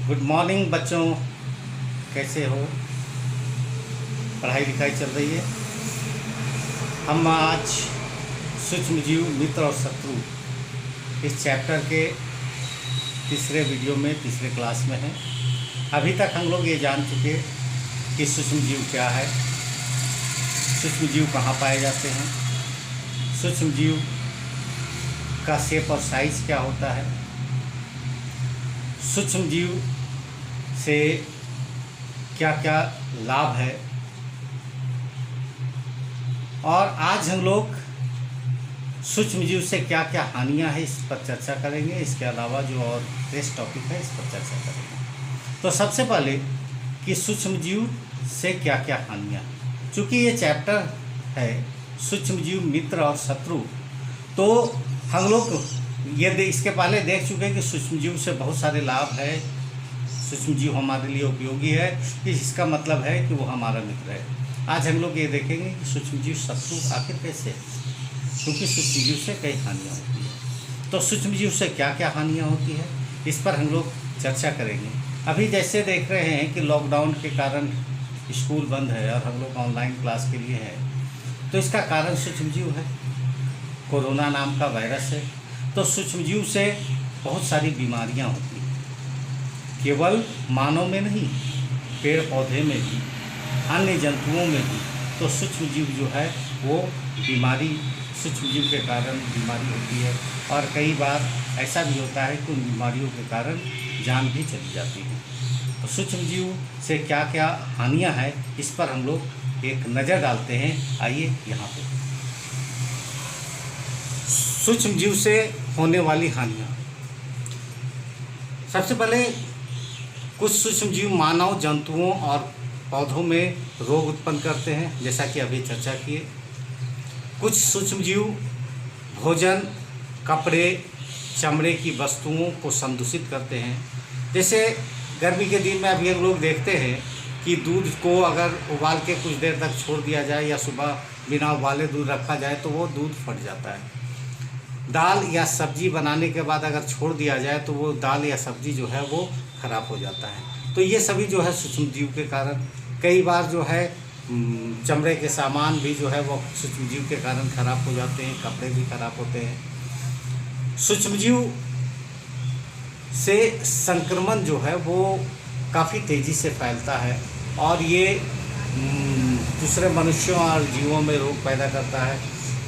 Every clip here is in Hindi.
गुड मॉर्निंग बच्चों, कैसे हो? पढ़ाई लिखाई चल रही है। हम आज सूक्ष्म जीव, मित्र और शत्रु इस चैप्टर के तीसरे वीडियो में, तीसरे क्लास में हैं। अभी तक हम लोग ये जान चुके कि सूक्ष्म जीव क्या है, सूक्ष्म जीव कहाँ पाए जाते हैं, सूक्ष्म जीव का शेप और साइज क्या होता है, सूक्ष्म जीव से क्या क्या लाभ है। और आज हम लोग सूक्ष्म जीव से क्या क्या हानियां हैं इस पर चर्चा करेंगे। इसके अलावा जो और रेस्ट टॉपिक है इस पर चर्चा करेंगे। तो सबसे पहले कि सूक्ष्म जीव से क्या क्या हानियां हैं। चूँकि ये चैप्टर है सूक्ष्म जीव, मित्र और शत्रु, तो हम लोग ये इसके पहले देख चुके हैं कि सूक्ष्म जीव से बहुत सारे लाभ है। सूक्ष्म जीव हमारे लिए उपयोगी है, कि इसका मतलब है कि वो हमारा मित्र है। आज हम लोग ये देखेंगे कि सूक्ष्म जीव शत्रु आखिर कैसे, क्योंकि सूक्ष्म जीव से कई हानियाँ होती है। तो सूक्ष्म जीव से क्या क्या हानियाँ होती है, इस पर हम लोग चर्चा करेंगे। अभी जैसे देख रहे हैं कि लॉकडाउन के कारण स्कूल बंद है और हम लोग ऑनलाइन क्लास के लिए है, तो इसका कारण सूक्ष्म जीव है। कोरोना नाम का वायरस है। तो सूक्ष्म जीव से बहुत सारी बीमारियां होती हैं, केवल मानव में नहीं, पेड़ पौधे में भी, अन्य जंतुओं में भी। तो सूक्ष्म जीव जो है वो बीमारी, सूक्ष्म जीव के कारण बीमारी होती है। और कई बार ऐसा भी होता है कि उन बीमारियों के कारण जान भी चली जाती है। तो सूक्ष्म जीव से क्या क्या हानियां हैं, इस पर हम लोग एक नज़र डालते हैं। आइए यहाँ पे सूक्ष्म जीव से होने वाली हानियाँ। सबसे पहले कुछ सूक्ष्म जीव मानव, जंतुओं और पौधों में रोग उत्पन्न करते हैं, जैसा कि अभी चर्चा किए। कुछ सूक्ष्म जीव भोजन, कपड़े, चमड़े की वस्तुओं को संदूषित करते हैं। जैसे गर्मी के दिन में अभी हम लोग देखते हैं कि दूध को अगर उबाल के कुछ देर तक छोड़ दिया जाए या सुबह बिना उबाले दूध रखा जाए तो वो दूध फट जाता है। दाल या सब्जी बनाने के बाद अगर छोड़ दिया जाए तो वो दाल या सब्जी जो है वो ख़राब हो जाता है। तो ये सभी जो है सूक्ष्म जीव के कारण। कई बार जो है चमड़े के सामान भी जो है वो सूक्ष्म जीव के कारण ख़राब हो जाते हैं, कपड़े भी ख़राब होते हैं। सूक्ष्म जीव से संक्रमण जो है वो काफ़ी तेज़ी से फैलता है और ये दूसरे मनुष्यों और जीवों में रोग पैदा करता है।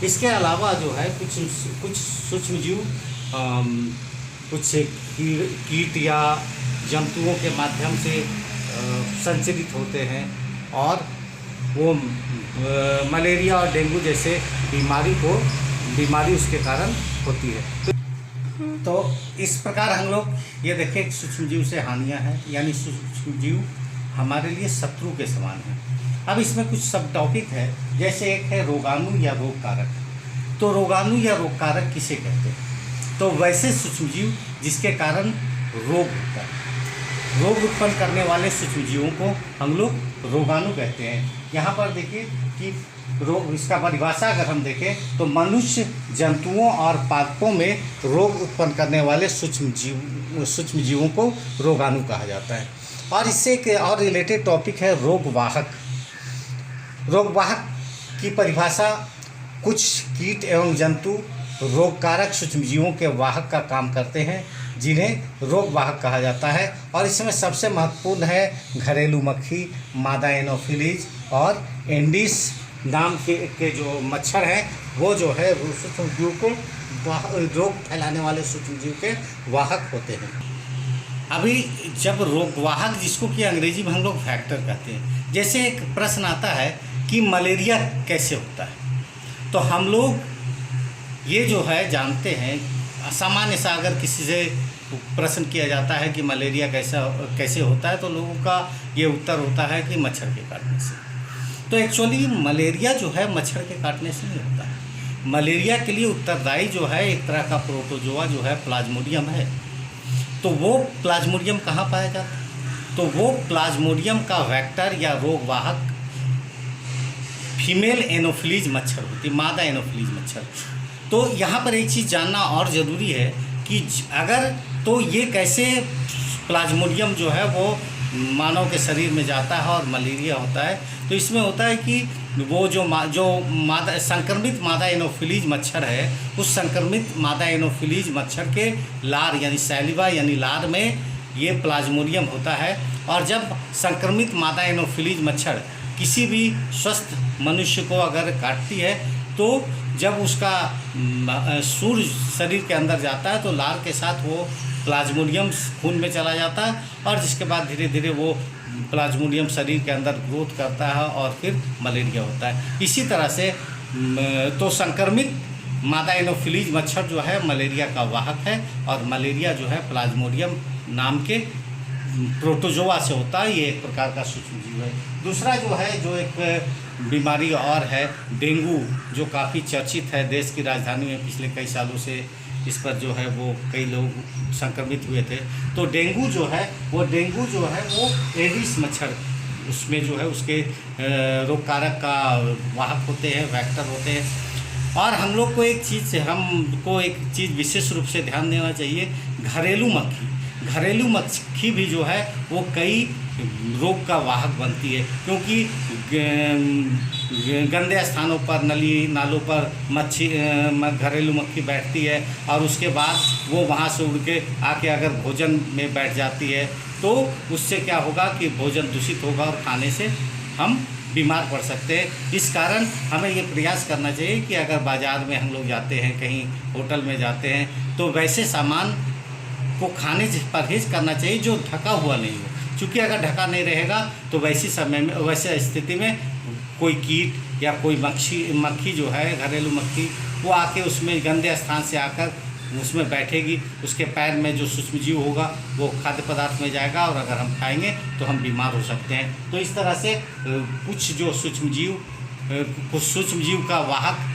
इसके अलावा जो है कुछ सूक्ष्म जीव कुछ कीट या जंतुओं के माध्यम से संचरित होते हैं और वो मलेरिया और डेंगू जैसे बीमारी उसके कारण होती है। तो इस प्रकार हम लोग ये देखें कि सूक्ष्म जीव से हानियाँ हैं, यानी सूक्ष्म जीव हमारे लिए शत्रु के समान है। अब इसमें कुछ सब टॉपिक है, जैसे एक है रोगाणु या रोग कारक। तो रोगाणु या रोग कारक किसे कहते हैं? तो वैसे सूक्ष्म जीव जिसके कारण रोग होता है, रोग उत्पन्न करने वाले सूक्ष्म जीवों को हम लोग रोगाणु कहते हैं। यहाँ पर देखिए कि रोग, इसका परिभाषा अगर हम देखें तो मनुष्य, जंतुओं और पादपों में रोग उत्पन्न करने वाले सूक्ष्म जीवों को रोगाणु कहा जाता है। और इससे एक और रिलेटेड टॉपिक है रोगवाहक। रोगवाहक की परिभाषा कुछ कीट एवं जंतु रोगकारक सूक्ष्म जीवों के वाहक का काम करते हैं, जिन्हें रोगवाहक कहा जाता है। और इसमें सबसे महत्वपूर्ण है घरेलू मक्खी, मादा एनोफिलीज और एंडीज नाम के जो मच्छर हैं, वो जो है सूक्ष्म जीव को रोग फैलाने वाले सूक्ष्म जीव के वाहक होते हैं। अभी जब रोगवाहक, जिसको कि अंग्रेजी में हम लोग फैक्टर कहते हैं, जैसे एक प्रश्न आता है कि मलेरिया कैसे होता है, तो हम लोग ये जो है जानते हैं, सामान्य सा अगर किसी से प्रश्न किया जाता है कि मलेरिया कैसे होता है, तो लोगों का ये उत्तर होता है कि मच्छर के काटने से। तो एक्चुअली मलेरिया जो है मच्छर के काटने से नहीं होता है। मलेरिया के लिए उत्तरदायी जो है एक तरह का प्रोटोजोआ जो है प्लाज्मोडियम है। तो वो प्लाज्मोडियम कहाँ पाया जाता है? तो वो प्लाज्मोडियम का वेक्टर या रोगवाहक फीमेल एनोफिलीज मच्छर होती है, मादा एनोफिलीज मच्छर। तो यहाँ पर एक चीज़ जानना और ज़रूरी है कि अगर तो ये कैसे प्लाज्मोडियम जो है वो मानव के शरीर में जाता है और मलेरिया होता है। तो इसमें होता है कि वो जो मादा संक्रमित मादा एनोफिलीज मच्छर है, उस संक्रमित मादा एनोफिलीज मच्छर के लार यानी सैलिवा यानी लार में ये प्लाज्मोडियम होता है। और जब संक्रमित मादा एनोफिलीज मच्छर किसी भी स्वस्थ मनुष्य को अगर काटती है तो जब उसका सूर शरीर के अंदर जाता है तो लार के साथ वो प्लाज्मोडियम खून में चला जाता है और जिसके बाद धीरे धीरे वो प्लाज्मोडियम शरीर के अंदर ग्रोथ करता है और फिर मलेरिया होता है। इसी तरह से तो संक्रमित मादा एनोफिलीज मच्छर जो है मलेरिया का वाहक है और मलेरिया जो है प्लाज्मोडियम नाम के प्रोटोजोआ से होता है। ये एक प्रकार का सूक्ष्मजीव है। दूसरा जो है जो एक बीमारी और है डेंगू, जो काफ़ी चर्चित है देश की राजधानी में पिछले कई सालों से इस पर जो है वो कई लोग संक्रमित हुए थे। तो डेंगू जो है वो एडिस मच्छर उसमें जो है उसके रोग कारक का वाहक होते हैं, वेक्टर होते हैं। और हम लोग को एक चीज़ विशेष रूप से ध्यान देना चाहिए, घरेलू मक्खी भी जो है वो कई रोग का वाहक बनती है, क्योंकि गंदे स्थानों पर नली नालों पर घरेलू मक्खी बैठती है और उसके बाद वो वहाँ से उड़ के आके अगर भोजन में बैठ जाती है तो उससे क्या होगा कि भोजन दूषित होगा और खाने से हम बीमार पड़ सकते हैं। इस कारण हमें ये प्रयास करना चाहिए कि अगर बाज़ार में हम लोग जाते हैं, कहीं होटल में जाते हैं, तो वैसे सामान को खाने से परहेज करना चाहिए जो ढका हुआ नहीं हो। क्योंकि अगर ढका नहीं रहेगा तो वैसे स्थिति में कोई कीट या कोई मक्खी जो है घरेलू मक्खी वो आके उसमें गंदे स्थान से आकर उसमें बैठेगी, उसके पैर में जो सूक्ष्मजीव होगा वो खाद्य पदार्थ में जाएगा और अगर हम खाएंगे तो हम बीमार हो सकते हैं। तो इस तरह से कुछ सूक्ष्मजीव का वाहक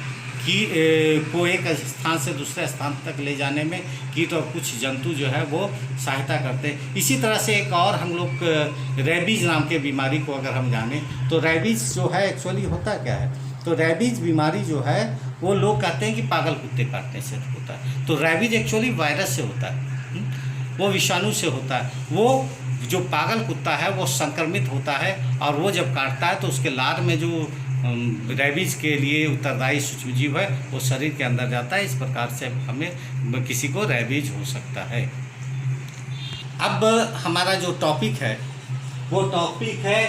को एक स्थान से दूसरे स्थान तक ले जाने में कीट और कुछ जंतु जो है वो सहायता करते हैं। इसी तरह से एक और हम लोग रेबीज नाम के बीमारी को अगर हम जानें तो रेबीज जो है एक्चुअली होता क्या है, तो रेबीज बीमारी जो है वो लोग कहते हैं कि पागल कुत्ते काटने से होता है। तो रेबीज एक्चुअली वायरस से होता है, वो विषाणु से होता है। वो जो पागल कुत्ता है वो संक्रमित होता है और वो जब काटता है तो उसके लार में जो रेबीज के लिए उत्तरदायी सूक्ष्मजीव है वो शरीर के अंदर जाता है। इस प्रकार से हमें किसी को रेबीज हो सकता है। अब हमारा जो टॉपिक है वो टॉपिक है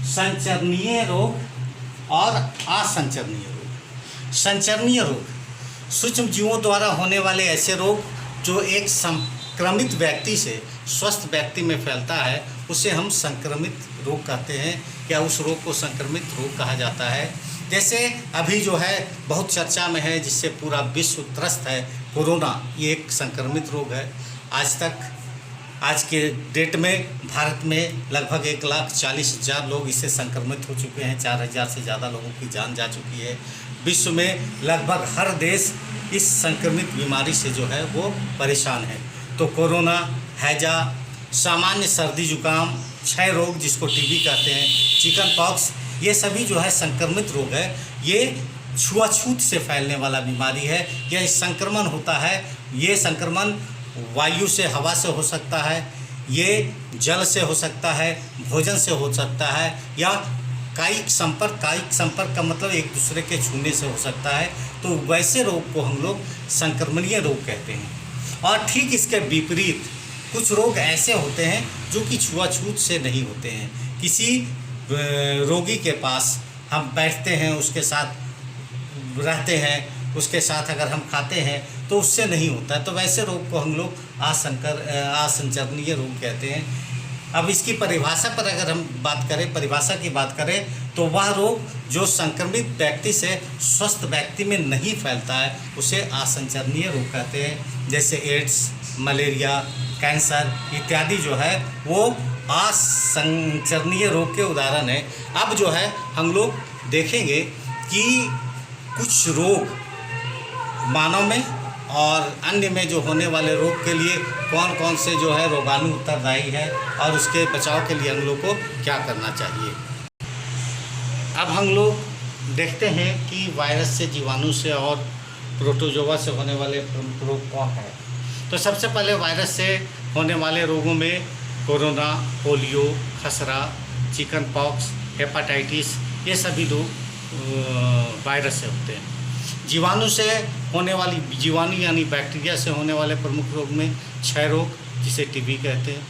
संचरणीय रोग और असंचरणीय रोग। संचरणीय रोग सूक्ष्मजीवों द्वारा होने वाले ऐसे रोग जो एक संक्रमित व्यक्ति से स्वस्थ व्यक्ति में फैलता है उसे हम संक्रमित रोग कहते हैं या उस रोग को संक्रमित रोग कहा जाता है। जैसे अभी जो है बहुत चर्चा में है, जिससे पूरा विश्व त्रस्त है, कोरोना, ये एक संक्रमित रोग है। आज के डेट में भारत में लगभग 1,40,000 लोग इससे संक्रमित हो चुके हैं, 4,000 से ज़्यादा लोगों की जान जा चुकी है। विश्व में लगभग हर देश इस संक्रमित बीमारी से जो है वो परेशान है। तो कोरोना, हैजा, सामान्य सर्दी जुकाम, क्षय रोग जिसको टीबी कहते हैं, चिकन पॉक्स, ये सभी जो है संक्रमित रोग है। ये छुआछूत से फैलने वाला बीमारी है। यह संक्रमण होता है, ये संक्रमण वायु से, हवा से हो सकता है, ये जल से हो सकता है, भोजन से हो सकता है, या कायिक संपर्क का मतलब एक दूसरे के छूने से हो सकता है। तो वैसे रोग को हम लोग संक्रमणीय रोग कहते हैं। और ठीक इसके विपरीत कुछ रोग ऐसे होते हैं जो कि छुआछूत से नहीं होते हैं। किसी रोगी के पास हम बैठते हैं, उसके साथ रहते हैं, उसके साथ अगर हम खाते हैं तो उससे नहीं होता है। तो वैसे रोग को हम लोग असंचरणीय रोग कहते हैं। अब इसकी परिभाषा पर अगर हम परिभाषा की बात करें तो वह रोग जो संक्रमित व्यक्ति से स्वस्थ व्यक्ति में नहीं फैलता है उसे असंचरणीय रोग कहते हैं। जैसे एड्स, मलेरिया, कैंसर इत्यादि जो है वो असंचरणीय रोग के उदाहरण है। अब जो है हम लोग देखेंगे कि कुछ रोग मानव में और अन्य में जो होने वाले रोग के लिए कौन कौन से जो है रोगाणु उत्तरदायी है और उसके बचाव के लिए हम लोग को क्या करना चाहिए। अब हम लोग देखते हैं कि वायरस से, जीवाणु से और प्रोटोजोआ से होने वाले प्रमुख रोग कौन है। तो सबसे पहले वायरस से होने वाले रोगों में कोरोना, पोलियो, खसरा, चिकन पॉक्स, हेपाटाइटिस, ये सभी रोग वायरस से होते हैं। जीवाणु से होने वाली जीवाणु यानी बैक्टीरिया से होने वाले प्रमुख रोग में क्षय रोग, जिसे टीबी कहते हैं,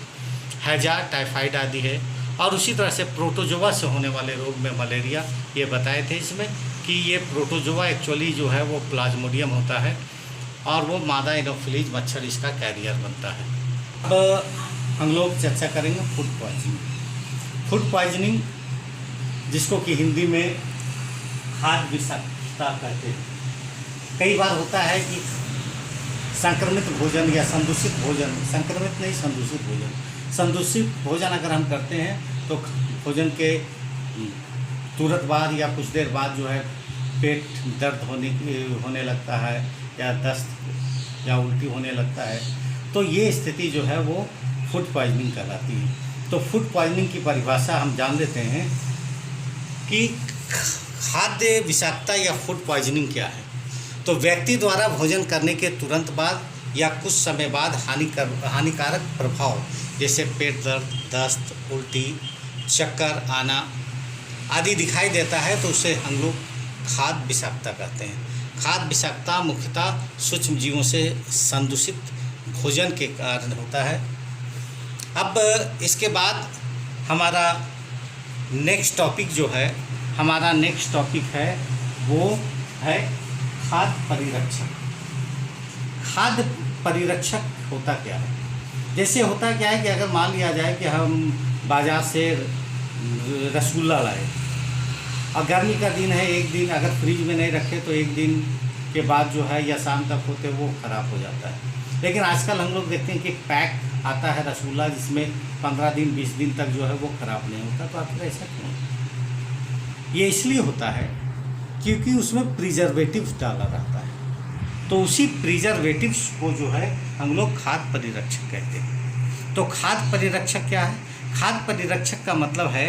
हैजा, टाइफाइड आदि है। और उसी तरह से प्रोटोजोआ से होने वाले रोग में मलेरिया, ये बताए थे इसमें कि ये प्रोटोजोआ एक्चुअली जो है वो प्लाज्मोडियम होता है और वो मादा एनोफिलीज मच्छर इसका कैरियर बनता है। अब हम लोग चर्चा करेंगे फूड पॉइजनिंग। फूड पॉइजनिंग, जिसको कि हिंदी में खाद्य विषाक्तता कहते हैं। कई बार होता है कि संक्रमित भोजन या संदूषित भोजन, संक्रमित नहीं संदूषित भोजन, संदूषित भोजन अगर हम करते हैं तो भोजन के तुरंत बाद या कुछ देर बाद जो है पेट दर्द होने लगता है या दस्त या उल्टी होने लगता है, तो ये स्थिति जो है वो फूड पॉइजनिंग कहलाती है। तो फूड पॉइजनिंग की परिभाषा हम जान लेते हैं कि खाद्य विषाक्तता या फूड पॉइजनिंग क्या है। तो व्यक्ति द्वारा भोजन करने के तुरंत बाद या कुछ समय बाद हानिकारक प्रभाव जैसे पेट दर्द, दस्त, उल्टी, चक्कर आना आदि दिखाई देता है तो उसे हम लोग खाद्य विषाक्तता कहते हैं। खाद्य विषाक्तता मुख्यतः सूक्ष्म जीवों से संदूषित भोजन के कारण होता है। अब इसके बाद हमारा नेक्स्ट टॉपिक जो है, हमारा नेक्स्ट टॉपिक है वो है खाद्य परिरक्षक। खाद्य परिरक्षक होता क्या है? जैसे होता क्या है कि अगर मान लिया जाए कि हम बाज़ार से रसगुल्ला लाए और गर्मी का दिन है, एक दिन अगर फ्रिज में नहीं रखे तो एक दिन के बाद जो है या शाम तक होते वो ख़राब हो जाता है। लेकिन आजकल हम लोग देखते हैं कि पैक आता है रसगुल्ला जिसमें 15 दिन 20 दिन तक जो है वो ख़राब नहीं होता। तो आखिर ऐसा क्यों? ये इसलिए होता है क्योंकि उसमें प्रिजर्वेटिव्स डाला रहता है। तो उसी प्रिजर्वेटिव्स को जो है हम लोग खाद्य परिरक्षक कहते हैं। तो खाद्य परिरक्षक क्या है? खाद्य परिरक्षक का मतलब है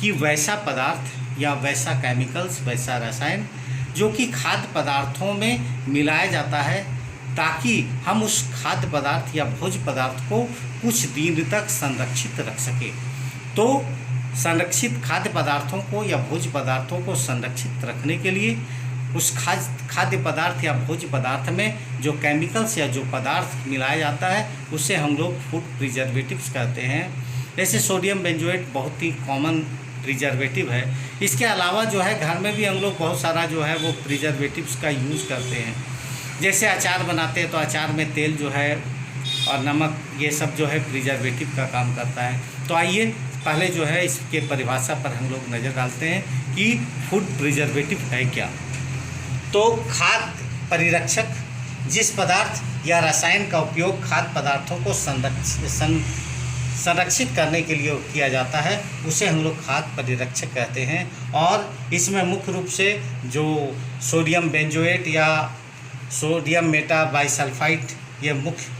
कि वैसा पदार्थ या वैसा केमिकल्स, वैसा रसायन जो कि खाद्य पदार्थों में मिलाया जाता है ताकि हम उस खाद्य पदार्थ या भोज्य पदार्थ को कुछ दिन तक संरक्षित रख सकें। तो संरक्षित खाद्य पदार्थों को या भोज्य पदार्थों को संरक्षित रखने के लिए उस खाद्य पदार्थ या भोज्य पदार्थ में जो केमिकल्स या जो पदार्थ मिलाया जाता है उसे हम लोग फूड प्रिजर्वेटिव्स कहते हैं। जैसे सोडियम बेंजोएट बहुत ही कॉमन प्रिजर्वेटिव है। इसके अलावा जो है घर में भी हम लोग बहुत सारा जो है वो प्रिजर्वेटिव्स का यूज़ करते हैं। जैसे अचार बनाते हैं तो अचार में तेल जो है और नमक, ये सब जो है प्रिजर्वेटिव का काम करता है। तो आइए पहले जो है इसके परिभाषा पर हम लोग नज़र डालते हैं कि फूड प्रिजर्वेटिव है क्या। तो खाद्य परिरक्षक जिस पदार्थ या रसायन का उपयोग खाद्य पदार्थों को संरक्षित करने के लिए किया जाता है उसे हम लोग खाद्य परिरक्षक कहते हैं। और इसमें मुख्य रूप से जो सोडियम बेंजोएट या सोडियम मेटाबाइसल्फाइड ये मुख्य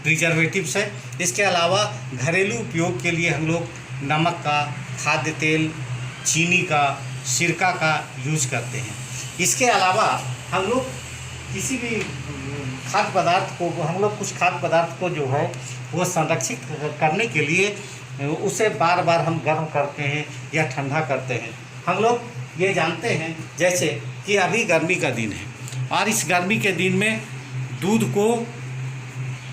प्रिजर्वेटिव्स है। इसके अलावा घरेलू उपयोग के लिए हम लोग नमक का, खाद्य तेल, चीनी का, सिरका का यूज़ करते हैं। इसके अलावा हम लोग किसी भी खाद्य पदार्थ को, हम लोग कुछ खाद्य पदार्थ को जो है वो संरक्षित करने के लिए उसे बार बार हम गर्म करते हैं या ठंडा करते हैं। हम लोग ये जानते हैं जैसे कि अभी गर्मी का दिन है और इस गर्मी के दिन में दूध को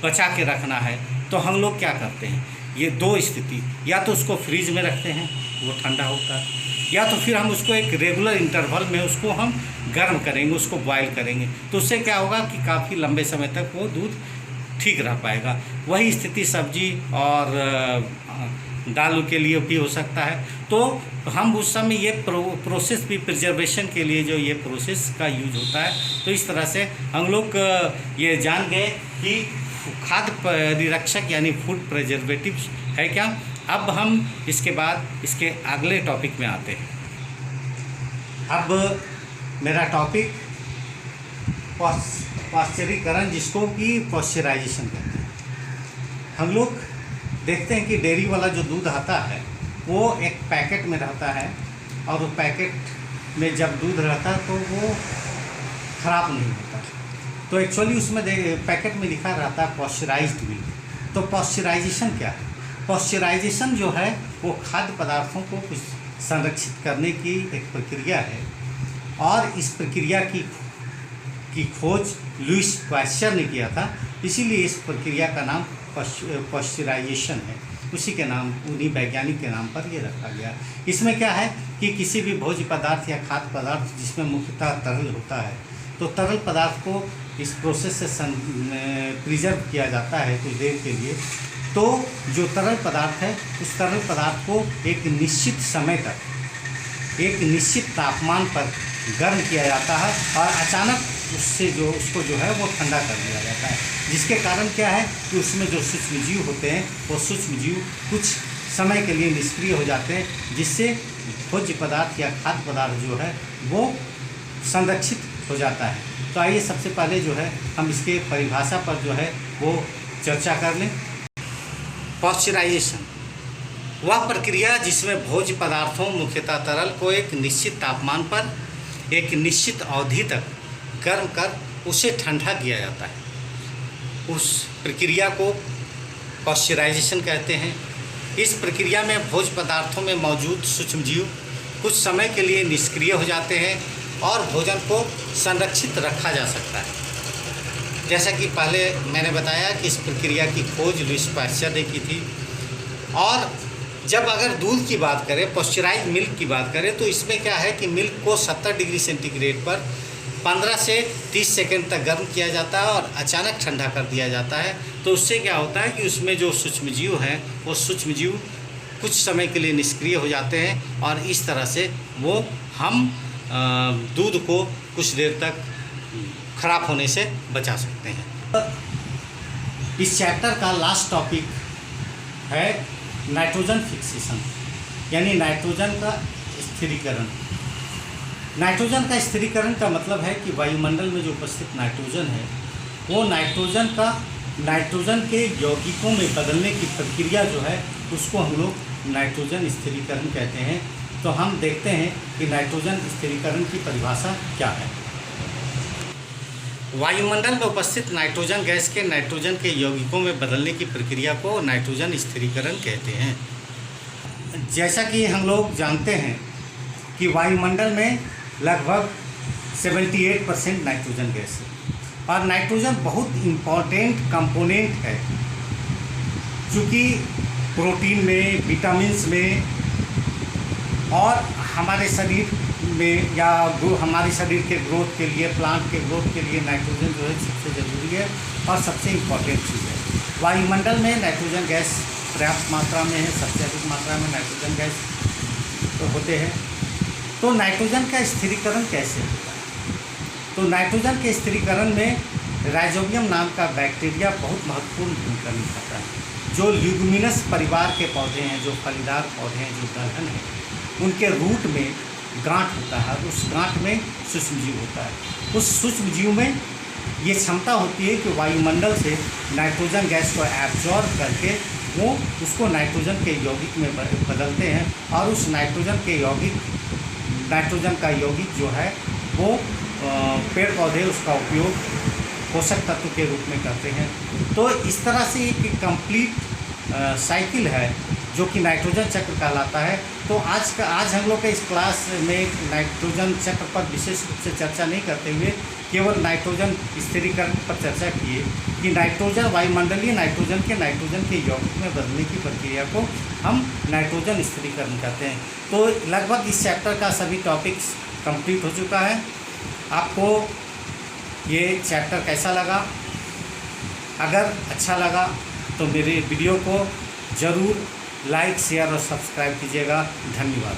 बचा के रखना है तो हम लोग क्या करते हैं, ये दो स्थिति, या तो उसको फ्रीज में रखते हैं वो ठंडा होता है, या तो फिर हम उसको एक रेगुलर इंटरवल में उसको हम गर्म करेंगे, उसको बॉयल करेंगे। तो उससे क्या होगा कि काफ़ी लंबे समय तक वो दूध ठीक रह पाएगा। वही स्थिति सब्जी और दाल के लिए भी हो सकता है। तो हम उस समय ये प्रोसेस भी प्रिजर्वेशन के लिए जो ये प्रोसेस का यूज होता है। तो इस तरह से हम लोग ये जान गए कि खाद्य परिरक्षक यानी फूड प्रिजर्वेटिव्स है क्या। अब हम इसके बाद इसके अगले टॉपिक में आते हैं। अब मेरा टॉपिक पाश्चरीकरण, जिसको कि पाश्चराइजेशन कहते हैं। हम लोग देखते हैं कि डेयरी वाला जो दूध आता है वो एक पैकेट में रहता है और वो पैकेट में जब दूध रहता है तो वो ख़राब नहीं होता। तो एक्चुअली उसमें पैकेट में लिखा रहता है पाश्चराइज्ड मिल्क। तो पाश्चराइजेशन क्या है? पॉस्चराइजेशन जो है वो खाद्य पदार्थों को कुछ संरक्षित करने की एक प्रक्रिया है, और इस प्रक्रिया की खोज लुईस पाश्चर ने किया था, इसीलिए इस प्रक्रिया का नाम पॉस्चराइजेशन है। उसी के नाम, उन्हीं वैज्ञानिक के नाम पर ये रखा गया। इसमें क्या है कि किसी भी भोज्य पदार्थ या खाद्य पदार्थ जिसमें मुख्यतः तरल होता है, तो तरल पदार्थ को इस प्रोसेस से प्रिजर्व किया जाता है कुछ देर के लिए। तो जो तरल पदार्थ है, उस तरल पदार्थ को एक निश्चित समय तक एक निश्चित तापमान पर गर्म किया जाता है, और अचानक उसको जो है वो ठंडा कर दिया जाता है, जिसके कारण क्या है कि उसमें जो सूक्ष्मजीव होते हैं वो सूक्ष्मजीव कुछ समय के लिए निष्क्रिय हो जाते हैं, जिससे भोज्य पदार्थ या खाद्य पदार्थ जो है वो संरक्षित हो जाता है। तो आइए सबसे पहले जो है हम इसके परिभाषा पर जो है वो चर्चा कर लें। पॉस्चराइजेशन वह प्रक्रिया जिसमें भोज्य पदार्थों, मुख्यतः तरल को एक निश्चित तापमान पर एक निश्चित अवधि तक गर्म कर उसे ठंडा किया जाता है। उस प्रक्रिया को पॉस्चराइजेशन कहते हैं। इस प्रक्रिया में भोज्य पदार्थों में मौजूद सूक्ष्मजीव कुछ समय के लिए निष्क्रिय हो जाते हैं और भोजन को संरक्षित रखा जा सकता है। जैसा कि पहले मैंने बताया कि इस प्रक्रिया की खोज लुईस पाश्चर ने की थी। और जब अगर दूध की बात करें, पॉस्चराइज मिल्क की बात करें, तो इसमें क्या है कि मिल्क को 70 डिग्री सेंटीग्रेड पर 15 से 30 सेकंड तक गर्म किया जाता है और अचानक ठंडा कर दिया जाता है। तो उससे क्या होता है कि उसमें जो सूक्ष्मजीव हैं वो सूक्ष्मजीव कुछ समय के लिए निष्क्रिय हो जाते हैं, और इस तरह से वो हम दूध को कुछ देर तक खराब होने से बचा सकते हैं। इस चैप्टर का लास्ट टॉपिक है नाइट्रोजन फिक्सेशन, यानी नाइट्रोजन का स्थिरीकरण। नाइट्रोजन का स्थिरीकरण का मतलब है कि वायुमंडल में जो उपस्थित नाइट्रोजन है वो नाइट्रोजन के यौगिकों में बदलने की प्रक्रिया जो है उसको हम लोग नाइट्रोजन स्थिरीकरण कहते हैं। तो हम देखते हैं कि नाइट्रोजन स्थिरीकरण की परिभाषा क्या है। वायुमंडल में उपस्थित नाइट्रोजन गैस के नाइट्रोजन के यौगिकों में बदलने की प्रक्रिया को नाइट्रोजन स्थिरीकरण कहते हैं। जैसा कि हम लोग जानते हैं कि वायुमंडल में लगभग 78% नाइट्रोजन गैस है, और नाइट्रोजन बहुत इम्पॉर्टेंट कंपोनेंट है, क्योंकि प्रोटीन में, विटामिन्स में और हमारे शरीर में या हमारे शरीर के ग्रोथ के लिए, प्लांट के ग्रोथ के लिए नाइट्रोजन जो है सबसे ज़रूरी है और सबसे इम्पॉर्टेंट चीज़ है। वायुमंडल में नाइट्रोजन गैस पर्याप्त मात्रा में है, सबसे अधिक मात्रा में नाइट्रोजन गैस तो होते हैं। तो नाइट्रोजन का स्थिरीकरण कैसे होता है? तो नाइट्रोजन के स्थिरीकरण में राइजोबियम नाम का बैक्टीरिया बहुत महत्वपूर्ण भूमिका निभाता है। जो ल्यूमिनस परिवार के पौधे हैं, जो फलीदार पौधे हैं, जो दलहन है, उनके रूट में गांठ होता है, उस गांठ में सूक्ष्मजीव होता है। उस सूक्ष्मजीव में ये क्षमता होती है कि वायुमंडल से नाइट्रोजन गैस को एब्जॉर्ब करके वो उसको नाइट्रोजन के यौगिक में बदलते हैं, और उस नाइट्रोजन का यौगिक जो है वो पेड़ पौधे उसका उपयोग पोषक तत्व के रूप में करते हैं। तो इस तरह से एक कंप्लीट साइकिल है जो कि नाइट्रोजन चक्र कहलाता है। तो आज हम लोग के इस क्लास में नाइट्रोजन चक्र पर विशेष रूप से चर्चा नहीं करते हुए केवल नाइट्रोजन स्थिरीकरण पर चर्चा किए कि वायुमंडलीय नाइट्रोजन के यौगिक में बदलने की प्रक्रिया को हम नाइट्रोजन स्थिरीकरण कहते हैं। तो लगभग इस चैप्टर का सभी टॉपिक्स कंप्लीट हो चुका है। आपको ये चैप्टर कैसा लगा? अगर अच्छा लगा तो मेरे वीडियो को ज़रूर लाइक, शेयर और सब्सक्राइब कीजिएगा। धन्यवाद।